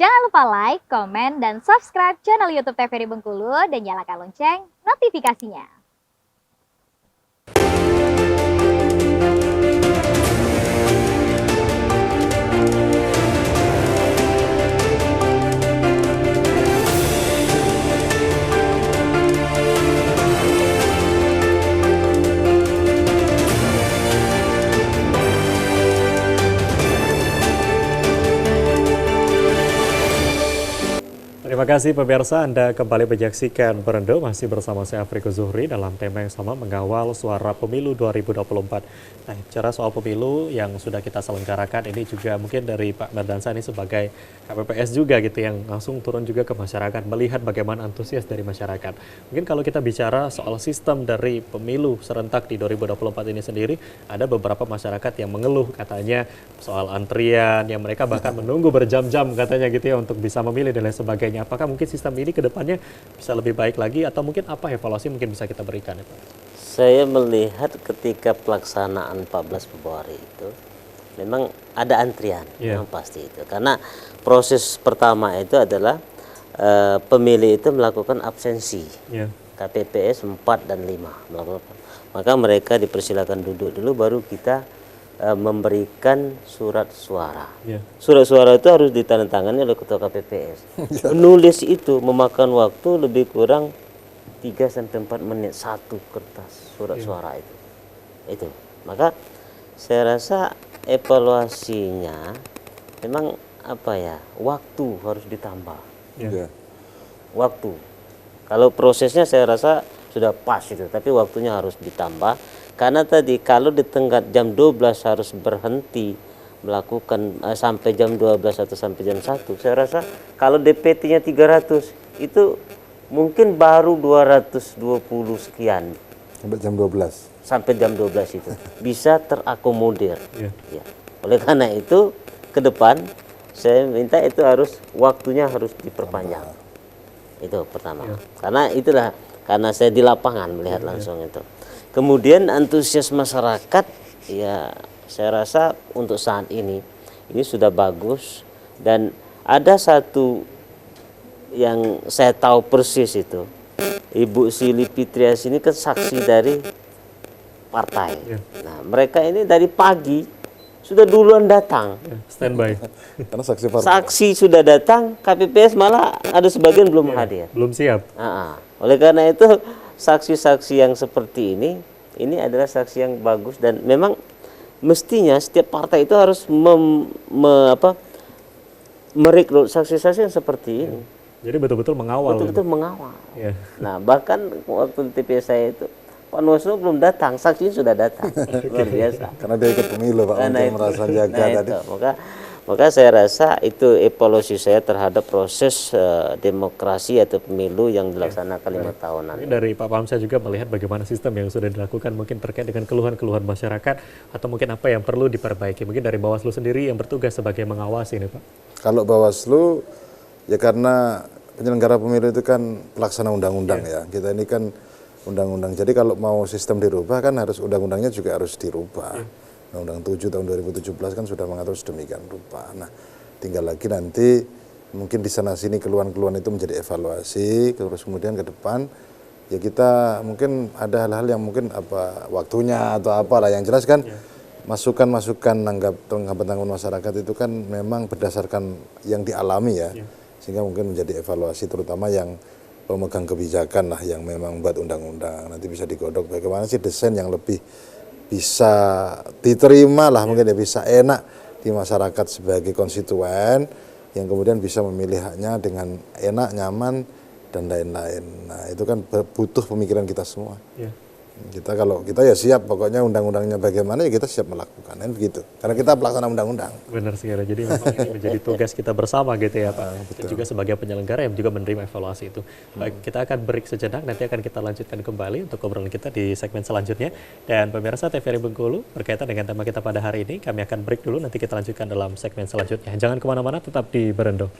Jangan lupa like, komen, dan subscribe channel YouTube TVRI Bengkulu dan nyalakan lonceng notifikasinya. Terima kasih pemirsa, Anda kembali menyaksikan Berendo masih bersama saya Afriko Zuhri dalam tema yang sama mengawal suara pemilu 2024. Nah, bicara soal pemilu yang sudah kita selenggarakan ini juga mungkin dari Pak Merdansa ini sebagai KPPS juga gitu yang langsung turun juga ke masyarakat melihat bagaimana antusias dari masyarakat. Mungkin kalau kita bicara soal sistem dari pemilu serentak di 2024 ini sendiri, ada beberapa masyarakat yang mengeluh katanya soal antrian yang mereka bahkan menunggu berjam-jam katanya gitu ya untuk bisa memilih dan lain sebagainya. Apakah mungkin sistem ini ke depannya bisa lebih baik lagi atau mungkin apa evaluasi mungkin bisa kita berikan ya Pak? Saya melihat ketika pelaksanaan 14 Februari itu memang ada antrian, memang pasti itu. Karena proses pertama itu adalah pemilih itu melakukan absensi. KPPS 4 dan 5 melakukan. Maka mereka dipersilakan duduk dulu baru kita memberikan surat suara. Surat suara itu harus ditandatangani oleh ketua KPPS. Menulis itu memakan waktu lebih kurang 3-4 menit satu kertas surat suara itu. Itu. Maka saya rasa evaluasinya memang waktu harus ditambah. Waktu. Kalau prosesnya saya rasa sudah pas itu, tapi waktunya harus ditambah. Karena tadi kalau di tengah jam 12 harus berhenti melakukan sampai jam 12 atau sampai jam 1, saya rasa kalau DPT-nya 300 itu mungkin baru 220 sekian. Sampai jam 12. Sampai jam 12 itu bisa terakomodir. Ya. Oleh karena itu ke depan saya minta itu waktunya harus diperpanjang. Itu pertama. Karena saya di lapangan melihat langsung itu. Kemudian antusias masyarakat, ya saya rasa untuk saat ini sudah bagus. Dan ada satu yang saya tahu persis itu, Ibu Sili Fitrias ini kan saksi dari partai. Nah mereka ini dari pagi sudah duluan datang. Standby. Karena saksi partai. Saksi sudah datang, KPPS malah ada sebagian belum hadir. Belum siap. Oleh karena itu saksi-saksi yang seperti ini adalah saksi yang bagus dan memang mestinya setiap partai itu harus merekrut saksi-saksi yang seperti ini. Jadi betul-betul mengawal. Betul-betul mengawal. Nah bahkan waktu TPS saya itu Pak Nusro belum datang, saksinya sudah datang. Luar biasa. Karena dia ikut pemilu Pak, untuk merasa jaga tadi. Maka saya rasa itu evaluasi saya terhadap proses demokrasi atau pemilu yang dilaksanakan 5 tahunan. Dari Pak Pamsya juga melihat bagaimana sistem yang sudah dilakukan mungkin terkait dengan keluhan-keluhan masyarakat atau mungkin apa yang perlu diperbaiki. Mungkin dari Bawaslu sendiri yang bertugas sebagai mengawasi ini Pak. Kalau Bawaslu ya karena penyelenggara pemilu itu kan pelaksana undang-undang ya. Kita ini kan undang-undang. Jadi kalau mau sistem dirubah kan harus undang-undangnya juga harus dirubah. Undang-Undang 7 tahun 2017 kan sudah mengatur sedemikian rupa. Nah, tinggal lagi nanti mungkin di sana sini keluhan-keluhan itu menjadi evaluasi, terus kemudian ke depan ya kita mungkin ada hal-hal yang mungkin waktunya atau apalah yang jelas kan masukan-masukan tanggapan masyarakat itu kan memang berdasarkan yang dialami ya. Sehingga mungkin menjadi evaluasi terutama yang pemegang kebijakan lah yang memang buat undang-undang. Nanti bisa digodok bagaimana sih desain yang lebih bisa diterima lah mungkin ya, bisa enak di masyarakat sebagai konstituen yang kemudian bisa memilih haknya dengan enak, nyaman dan lain-lain. Nah itu kan butuh pemikiran kita semua. Kalau kita ya siap, pokoknya undang-undangnya bagaimana ya kita siap melakukan, kan begitu. Karena kita pelaksana undang-undang. Benar sekali. Jadi memang ini menjadi tugas kita bersama gitu ya Pak. Juga sebagai penyelenggara yang juga menerima evaluasi itu. Baik, kita akan break sejenak, nanti akan kita lanjutkan kembali untuk obrolan kita di segmen selanjutnya. Dan pemirsa TVRI Bengkulu berkaitan dengan tema kita pada hari ini, kami akan break dulu, nanti kita lanjutkan dalam segmen selanjutnya. Jangan kemana-mana, tetap di Berendo.